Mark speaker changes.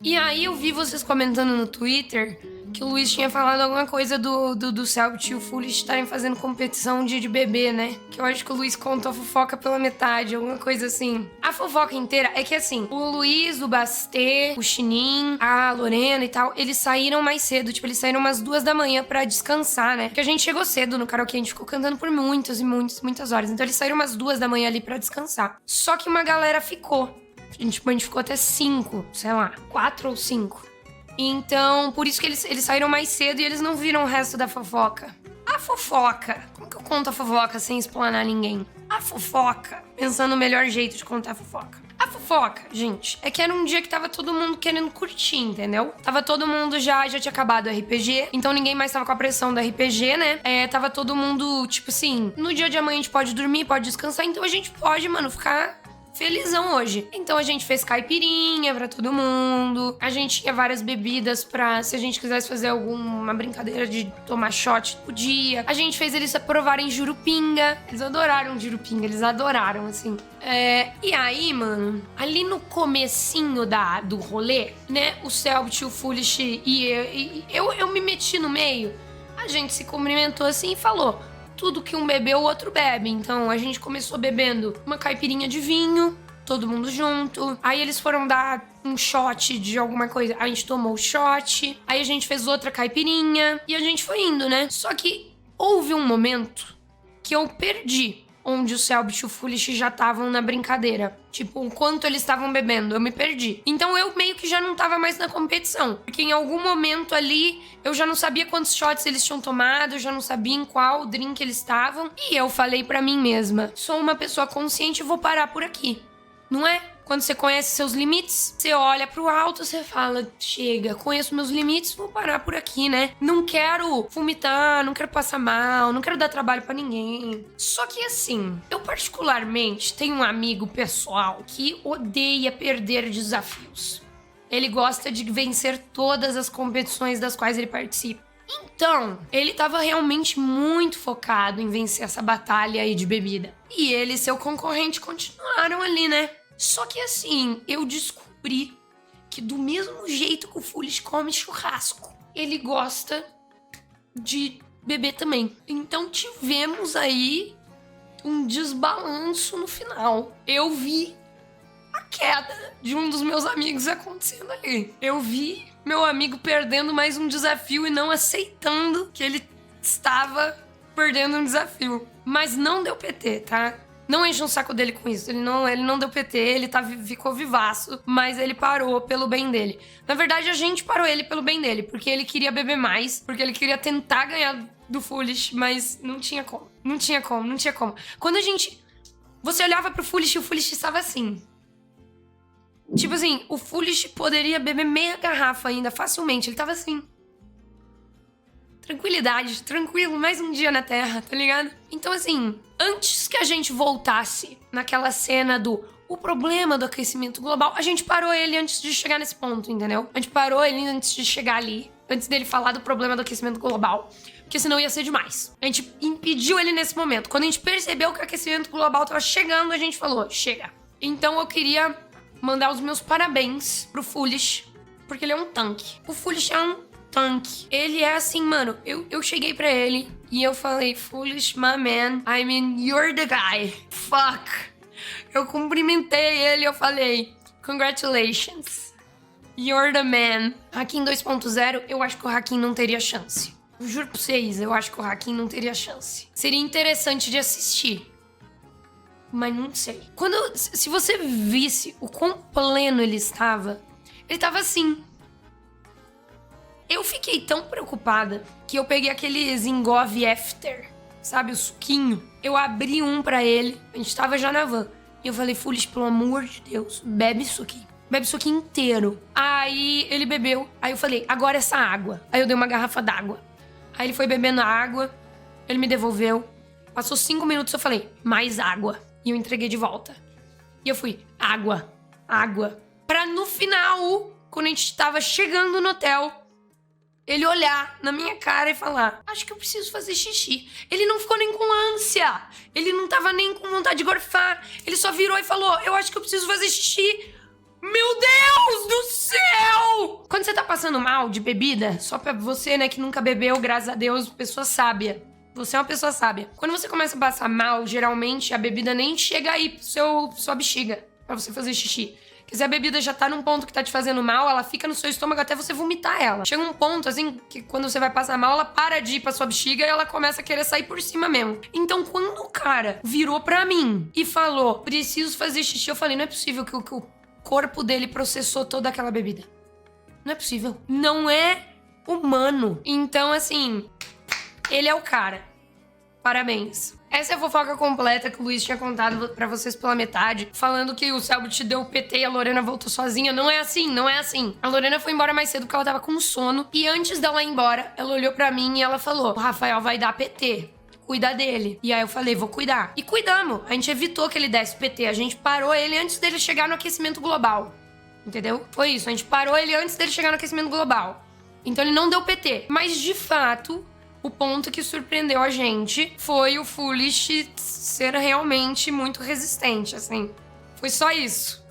Speaker 1: E aí eu vi vocês comentando no Twitter que o Luiz tinha falado alguma coisa do Selbit e o Foolish estarem fazendo competição de bebê, né? Que eu acho que o Luiz contou a fofoca pela metade, alguma coisa assim. A fofoca inteira é que, assim, o Luiz, o Bastê, o Chinin, a Lorena e tal, eles saíram mais cedo. Tipo, eles saíram umas 2 da manhã pra descansar, né? Porque a gente chegou cedo no karaokê, a gente ficou cantando por muitas horas. Então eles saíram umas 2 da manhã ali pra descansar. Só que uma galera ficou. A gente ficou até 5, sei lá, 4 ou 5. Então, por isso que eles saíram mais cedo e eles não viram o resto da fofoca. A fofoca. Como que eu conto a fofoca sem explanar ninguém? A fofoca. Pensando no melhor jeito de contar a fofoca. A fofoca, gente, é que era um dia que tava todo mundo querendo curtir, entendeu? Tava todo mundo já tinha acabado o RPG, então ninguém mais tava com a pressão do RPG, né? Tava todo mundo, tipo assim, no dia de amanhã a gente pode dormir, pode descansar, então a gente pode, mano, ficar felizão hoje. Então a gente fez caipirinha pra todo mundo. A gente tinha várias bebidas pra, se a gente quisesse fazer alguma brincadeira de tomar shot, podia. A gente fez eles provarem jurupinga. Eles adoraram jurupinga, eles adoraram, assim. E aí, mano, ali no comecinho do rolê, né, o Selbit, o Foolish e eu me meti no meio. A gente se cumprimentou assim e falou: tudo que um bebeu, o outro bebe. Então, a gente começou bebendo uma caipirinha de vinho, todo mundo junto. Aí eles foram dar um shot de alguma coisa. A gente tomou o shot. Aí a gente fez outra caipirinha. E a gente foi indo, né? Só que houve um momento que eu perdi onde o Selbit e o Foolish já estavam na brincadeira. Tipo, o quanto eles estavam bebendo, eu me perdi. Então eu meio que já não tava mais na competição. Porque em algum momento ali, eu já não sabia quantos shots eles tinham tomado, eu já não sabia em qual drink eles estavam. E eu falei pra mim mesma, sou uma pessoa consciente e vou parar por aqui. Não é? Quando você conhece seus limites, você olha pro alto, você fala, chega, conheço meus limites, vou parar por aqui, né? Não quero vomitar, não quero passar mal, não quero dar trabalho pra ninguém. Só que assim, eu particularmente tenho um amigo pessoal que odeia perder desafios. Ele gosta de vencer todas as competições das quais ele participa. Então, ele tava realmente muito focado em vencer essa batalha aí de bebida. E ele e seu concorrente continuaram ali, né? Só que assim, eu descobri que do mesmo jeito que o Foolish come churrasco, ele gosta de beber também. Então tivemos aí um desbalanço no final. Eu vi a queda de um dos meus amigos acontecendo ali. Eu vi meu amigo perdendo mais um desafio e não aceitando que ele estava perdendo um desafio. Mas não deu PT, tá? Não enche o saco dele com isso. Ele não deu PT, ele ficou vivaço, mas ele parou pelo bem dele. Na verdade, a gente parou ele pelo bem dele, porque ele queria beber mais, porque ele queria tentar ganhar do Foolish, mas não tinha como. Não tinha como. Quando você olhava pro Foolish e o Foolish estava assim. Tipo assim, o Foolish poderia beber meia garrafa ainda, facilmente. Ele tava assim. Tranquilidade, tranquilo, mais um dia na Terra, tá ligado? Então assim, antes que a gente voltasse naquela cena o problema do aquecimento global, a gente parou ele antes de chegar nesse ponto, entendeu? A gente parou ele antes de chegar ali, antes dele falar do problema do aquecimento global, porque senão ia ser demais. A gente impediu ele nesse momento. Quando a gente percebeu que o aquecimento global tava chegando, a gente falou, chega. Então eu queria mandar os meus parabéns pro Foolish, porque ele é um tanque. O Foolish é um tanque. Ele é assim, mano, eu cheguei pra ele e eu falei, Foolish, my man, I mean, you're the guy. Fuck. Eu cumprimentei ele, eu falei, congratulations. You're the man. Hakim 2.0, eu acho que o Hakim não teria chance. Eu juro pra vocês, eu acho que o Hakim não teria chance. Seria interessante de assistir, mas não sei. Se você visse o quão pleno ele estava assim. Eu fiquei tão preocupada que eu peguei aquele Zingov After, sabe, o suquinho. Eu abri um pra ele, a gente tava já na van. E eu falei, Foolish, pelo amor de Deus, bebe isso aqui. Bebe isso aqui inteiro. Aí ele bebeu, aí eu falei, agora essa água. Aí eu dei uma garrafa d'água. Aí ele foi bebendo a água, ele me devolveu. Passou 5 minutos, eu falei, mais água. E eu entreguei de volta. E eu fui, água. Pra no final, quando a gente tava chegando no hotel, ele olhar na minha cara e falar, acho que eu preciso fazer xixi. Ele não ficou nem com ânsia. Ele não tava nem com vontade de gorfar. Ele só virou e falou, eu acho que eu preciso fazer xixi. Meu Deus do céu! passando mal de bebida, só pra você, né, que nunca bebeu, graças a Deus, pessoa sábia. Você é uma pessoa sábia. Quando você começa a passar mal, geralmente a bebida nem chega aí pro sua bexiga, pra você fazer xixi. Porque se a bebida já tá num ponto que tá te fazendo mal, ela fica no seu estômago até você vomitar ela. Chega um ponto, assim, que quando você vai passar mal, ela para de ir pra sua bexiga e ela começa a querer sair por cima mesmo. Então, quando o cara virou pra mim e falou, preciso fazer xixi, eu falei, não é possível que o corpo dele processou toda aquela bebida. Não é possível. Não é humano. Então, assim, ele é o cara. Parabéns. Essa é a fofoca completa que o Luiz tinha contado pra vocês pela metade, falando que o Selbit deu o PT e a Lorena voltou sozinha. Não é assim, não é assim. A Lorena foi embora mais cedo porque ela tava com sono. E antes dela ir embora, ela olhou pra mim e ela falou, o Rafael vai dar PT. Cuida dele. E aí eu falei, vou cuidar. E cuidamos. A gente evitou que ele desse PT. A gente parou ele antes dele chegar no aquecimento global. Entendeu? Foi isso. A gente parou ele antes dele chegar no aquecimento global. Então ele não deu PT. Mas, de fato, o ponto que surpreendeu a gente foi o Foolish ser realmente muito resistente, assim. Foi só isso.